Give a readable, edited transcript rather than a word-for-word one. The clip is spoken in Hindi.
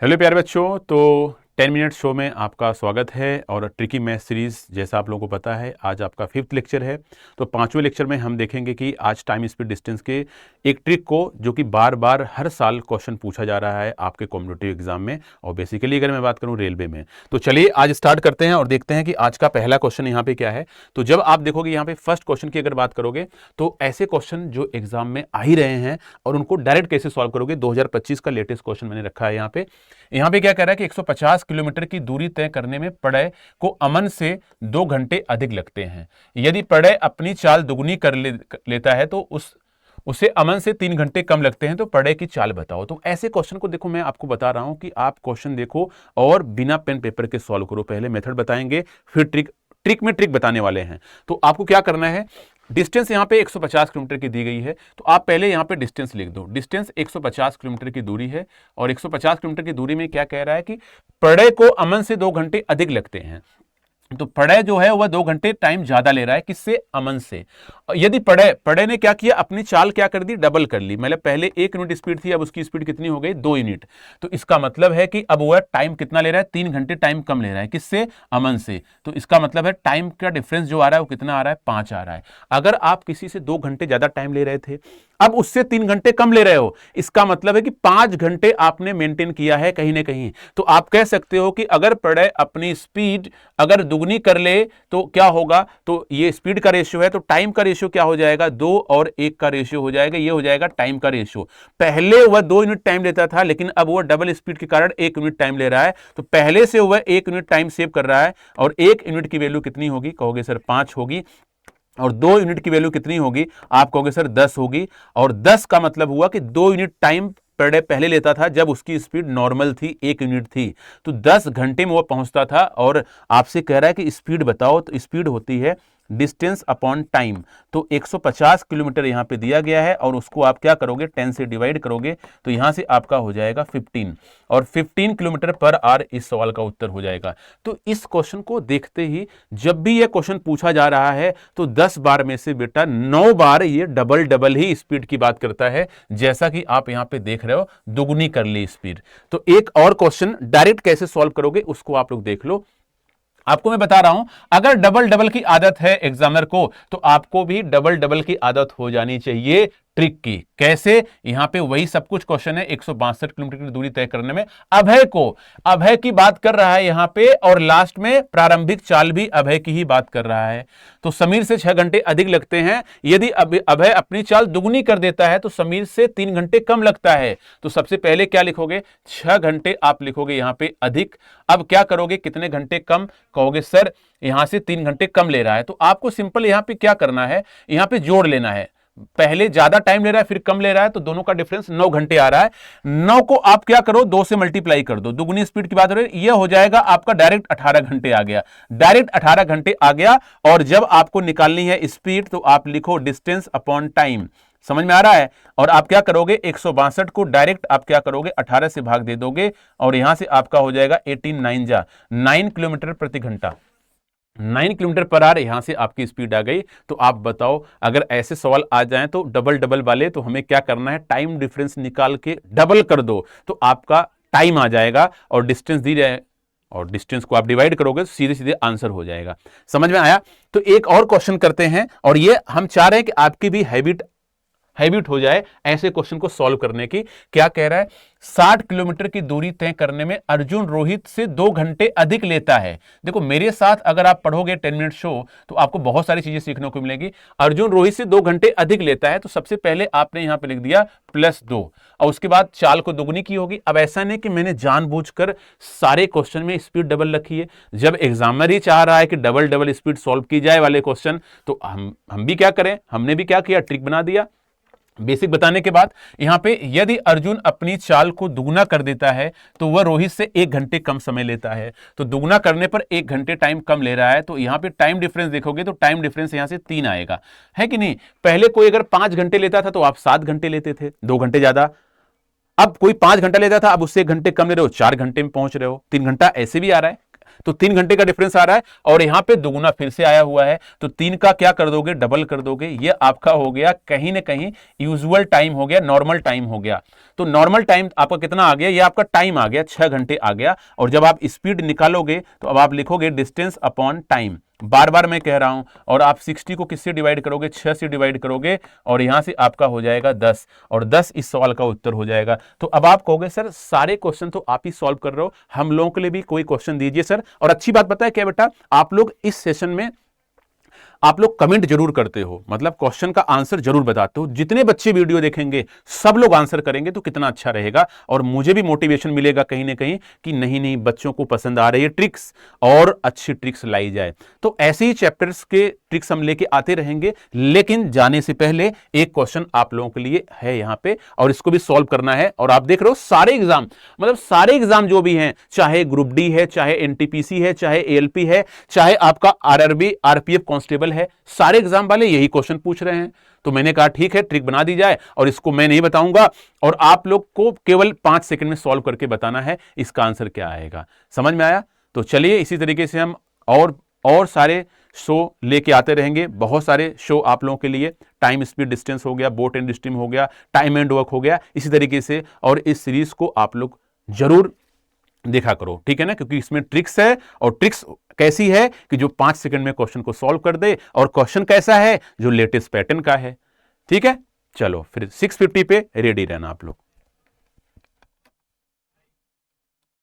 हेलो प्यारे बच्चों। तो 10 मिनट शो में आपका स्वागत है। और ट्रिकी मैथ सीरीज़ जैसा आप लोगों को पता है आज आपका 5th लेक्चर है। तो 5वें लेक्चर में हम देखेंगे कि आज टाइम स्पीड डिस्टेंस के एक ट्रिक को जो कि बार बार हर साल क्वेश्चन पूछा जा रहा है आपके कॉम्पिटिटिव एग्जाम में, और बेसिकली अगर मैं बात करूं रेलवे में। तो चलिए आज स्टार्ट करते हैं और देखते हैं कि आज का पहला क्वेश्चन यहाँ पे क्या है। तो जब आप देखोगे यहाँ पे फर्स्ट क्वेश्चन की अगर बात करोगे तो ऐसे क्वेश्चन जो एग्जाम में आ ही रहे हैं और उनको डायरेक्ट कैसे सॉल्व करोगे, 2025 का लेटेस्ट क्वेश्चन मैंने रखा है यहाँ पे क्या कह रहा है कि 150 किलोमीटर की दूरी तय करने में पड़य को अमन से 2 घंटे अधिक लगते हैं। यदि पड़य अपनी चाल दुगनी कर लेता है तो उसे अमन से 3 घंटे कम लगते हैं, तो पड़य की चाल बताओ। तो ऐसे क्वेश्चन को देखो, मैं आपको बता रहा हूं कि आप क्वेश्चन देखो और बिना पेन पेपर के सॉल्व करो। पहले मेथड बताएंगे, फिर ट्रिक में ट्रिक बताने वाले हैं। तो आपको क्या करना है, डिस्टेंस यहाँ पे 150 किलोमीटर की दी गई है, तो आप पहले यहाँ पे डिस्टेंस लिख दो। डिस्टेंस 150 किलोमीटर की दूरी है और 150 किलोमीटर की दूरी में क्या कह रहा है कि पड़य को अमन से 2 घंटे अधिक लगते हैं। तो पड़य जो है वह 2 घंटे टाइम ज्यादा ले रहा है, किससे? अमन से। यदि पड़य ने क्या किया, अपनी चाल क्या कर दी, डबल कर ली। मतलब पहले 1 यूनिट स्पीड थी, अब उसकी स्पीड कितनी हो गई, 2 यूनिट। तो इसका मतलब है कि अब वह टाइम कितना ले रहा है, 3 घंटे टाइम कम ले रहा है, किससे? अमन से। तो इसका मतलब है टाइम का डिफरेंस जो आ रहा है वो कितना आ रहा है, 5 आ रहा है। अगर आप किसी से 2 घंटे ज्यादा टाइम ले रहे थे, अब उससे 3 घंटे कम ले रहे हो, इसका मतलब है कि 5 घंटे आपने मेंटेन किया है कहीं ना कहीं। तो आप कह सकते हो कि अगर पड़य अपनी स्पीड अगर दुगनी कर ले तो क्या होगा, तो ये स्पीड का रेशियो है, तो टाइम का रेशियो क्या हो जाएगा, 2 और 1 का रेशियो हो जाएगा, ये हो जाएगा टाइम का रेशियो। पहले वह 2 यूनिट टाइम लेता था, लेकिन अब वह डबल स्पीड के कारण 1 यूनिट टाइम ले रहा है, तो पहले से वह 1 यूनिट टाइम सेव कर रहा है। और 1 यूनिट की वैल्यू कितनी होगी, कहोगे सर 5 होगी। और 2 यूनिट की वैल्यू कितनी होगी, आप कहोगे सर 10 होगी। और 10 का मतलब हुआ कि 2 यूनिट टाइम पर डे पहले लेता था जब उसकी स्पीड नॉर्मल थी, 1 यूनिट थी। तो 10 घंटे में वो पहुंचता था। और आपसे कह रहा है कि स्पीड बताओ, तो स्पीड होती है डिस्टेंस अपॉन टाइम। तो 150 किलोमीटर यहां पे दिया गया है और उसको आप क्या करोगे, 10 से डिवाइड करोगे, तो यहां से आपका हो जाएगा 15, और 15 किलोमीटर पर आवर इस सवाल का उत्तर हो जाएगा। तो इस क्वेश्चन को देखते ही जब भी यह क्वेश्चन पूछा जा रहा है तो 10 बार में से बेटा 9 बार ये डबल डबल ही स्पीड की बात करता है, जैसा कि आप यहां पे देख रहे हो, दुगनी कर ली स्पीड। तो एक और क्वेश्चन डायरेक्ट कैसे सॉल्व करोगे उसको आप लोग देख लो। आपको मैं बता रहा हूं, अगर डबल डबल की आदत है एग्जामिनर को, तो आपको भी डबल डबल की आदत हो जानी चाहिए ट्रिक की। कैसे? यहां पे वही सब कुछ क्वेश्चन है, 162 किलोमीटर की दूरी तय करने में अभय की बात कर रहा है यहां पे, और लास्ट में प्रारंभिक चाल भी अभय की ही बात कर रहा है। तो समीर से 6 घंटे अधिक लगते हैं। यदि अभय अपनी चाल दुगनी कर देता है तो समीर से 3 घंटे कम लगता है। तो सबसे पहले क्या लिखोगे, 6 घंटे आप लिखोगे यहां पे अधिक। अब क्या करोगे, कितने घंटे कम, कहोगे सर यहां से 3 घंटे कम ले रहा है। तो आपको सिंपल यहां पे क्या करना है, यहां पे जोड़ लेना है। पहले ज्यादा टाइम ले रहा है फिर कम ले रहा है, तो दोनों का डिफरेंस 9 घंटे आ रहा है। 9 को आप क्या करो, 2 से मल्टीप्लाई कर दो, दुगनी स्पीड की बात हो रही है, यह हो जाएगा आपका डायरेक्ट 18 घंटे आ गया। डायरेक्ट 18 घंटे आ गया। और जब आपको निकालनी है स्पीड तो आप लिखो डिस्टेंस अपॉन टाइम। समझ में आ रहा है? और आप क्या करोगे, 162 को डायरेक्ट आप क्या करोगे, 18 से भाग दे दोगे, और यहां से आपका हो जाएगा 18 9 जा 9 किलोमीटर प्रति घंटा। 9 किलोमीटर पर आवर यहां से आपकी स्पीड आ गई। तो आप बताओ, अगर ऐसे सवाल आ जाएं तो डबल डबल वाले, तो हमें क्या करना है, टाइम डिफरेंस निकाल के डबल कर दो, तो आपका टाइम आ जाएगा और डिस्टेंस दी जाए, और डिस्टेंस को आप डिवाइड करोगे तो सीधे सीधे आंसर हो जाएगा। समझ में आया? तो एक और क्वेश्चन करते हैं, और ये हम चाह रहे हैं कि आपकी भी हैबिट हो जाए ऐसे क्वेश्चन को सॉल्व करने की। क्या कह रहा है, 60 किलोमीटर की दूरी तय करने में अर्जुन रोहित से 2 घंटे अधिक लेता है। देखो मेरे साथ अगर आप पढ़ोगे 10 मिनट शो तो आपको बहुत सारी चीजें सीखने को मिलेगी। अर्जुन रोहित से 2 घंटे अधिक लेता है, तो सबसे पहले आपने यहां पे लिख दिया +2, और उसके बाद चाल को दुगनी की होगी। अब ऐसा नहीं कि मैंने जानबूझकर सारे क्वेश्चन में स्पीड डबल रखी है। जब एग्जामिनर ही चाह रहा है कि डबल डबल स्पीड सॉल्व की जाए वाले क्वेश्चन, तो हम भी क्या करें, हमने भी क्या किया, ट्रिक बना दिया। बेसिक बताने के बाद यहां पे यदि अर्जुन अपनी चाल को दुगना कर देता है तो वह रोहित से 1 घंटे कम समय लेता है। तो दुगना करने पर 1 घंटे टाइम कम ले रहा है, तो यहां पे टाइम डिफरेंस देखोगे तो टाइम डिफरेंस यहां से 3 आएगा, है कि नहीं? पहले कोई अगर 5 घंटे लेता था तो आप 7 घंटे लेते थे, 2 घंटे ज्यादा। अब कोई 5 घंटा लेता था, अब उससे 1 घंटे कम ले रहे हो, 4 घंटे में पहुंच रहे हो, 3 घंटा ऐसे भी आ रहा है। तो 3 घंटे का डिफरेंस आ रहा है और यहां पे दुगुना फिर से आया हुआ है, तो 3 का क्या कर दोगे, डबल कर दोगे। ये आपका हो गया कहीं ना कहीं यूजुअल टाइम हो गया, नॉर्मल टाइम हो गया। तो नॉर्मल टाइम आपका कितना आ गया, ये आपका टाइम आ गया, 6 घंटे आ गया। और जब आप स्पीड निकालोगे तो अब आप लिखोगे डिस्टेंस अपॉन टाइम, बार बार मैं कह रहा हूं। और आप 60 को किससे डिवाइड करोगे, 6 से डिवाइड करोगे और यहां से आपका हो जाएगा 10, और 10 इस सवाल का उत्तर हो जाएगा। तो अब आप कहोगे सर सारे क्वेश्चन तो आप ही सॉल्व कर रहे हो, हम लोगों के लिए भी कोई क्वेश्चन दीजिए सर। और अच्छी बात पता है क्या बेटा, आप लोग इस सेशन में आप लोग कमेंट जरूर करते हो, मतलब क्वेश्चन का आंसर जरूर बताते हो। जितने बच्चे वीडियो देखेंगे सब लोग आंसर करेंगे तो कितना अच्छा रहेगा, और मुझे भी मोटिवेशन मिलेगा कहीं ना कहीं कि नहीं नहीं बच्चों को पसंद आ रही है ट्रिक्स, और अच्छी ट्रिक्स लाई जाए। तो ऐसे ही चैप्टर्स के ट्रिक्स हम लेके आते रहेंगे, लेकिन जाने से पहले एक क्वेश्चन आप लोगों के लिए है यहाँ पे, और इसको भी सॉल्व करना है। और आप देख रहे हो सारे एग्जाम, मतलब सारे एग्जाम जो भी हैं, चाहे ग्रुप डी है, चाहे एनटीपीसी है, चाहे एएलपी है, चाहे आपका आरआरबी आरपीएफ कांस्टेबल है, सारे एग्जाम वाले यही क्वेश्चन पूछ रहे हैं। तो मैंने कहा ठीक है ट्रिक बना दी जाए, और इसको मैं नहीं बताऊंगा, और आप लोग को केवल 5 सेकंड में सॉल्व करके बताना है इसका आंसर क्या आएगा। समझ में आया? तो चलिए इसी तरीके से हम और सारे शो लेके आते रहेंगे, बहुत सारे शो आप लोगों के लिए। टाइम स्पीड डिस्टेंस हो गया, बोट एंड स्ट्रीम हो गया, टाइम एंड वर्क हो गया, इसी तरीके से। और इस सीरीज को आप लोग जरूर देखा करो, ठीक है ना, क्योंकि इसमें ट्रिक्स है। और ट्रिक्स कैसी है कि जो 5 सेकंड में क्वेश्चन को सॉल्व कर दे, और क्वेश्चन कैसा है जो लेटेस्ट पैटर्न का है। ठीक है, चलो फिर 650 पे रेडी रहना आप लोग।